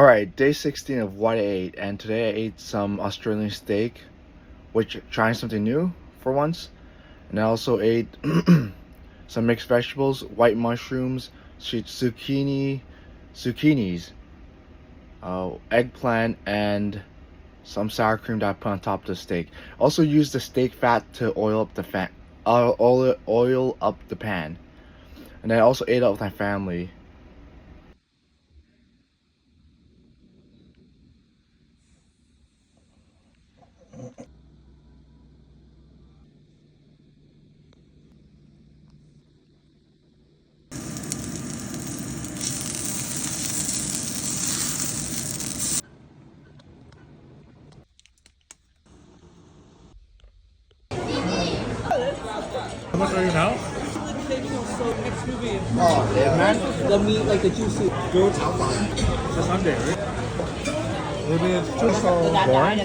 Alright, day 16 of what I ate, and today I ate some Australian steak, which trying something new for once. And I also ate some mixed vegetables, white mushrooms, zucchinis, eggplant, and some sour cream that I put on top of the steak. Also used the steak fat to oil up the oil up the pan. And I also ate out with my family. How much are you now? Oh, yeah, man. The meat, like the juicy. Good. It's a Sunday, right? Maybe it's just so boring.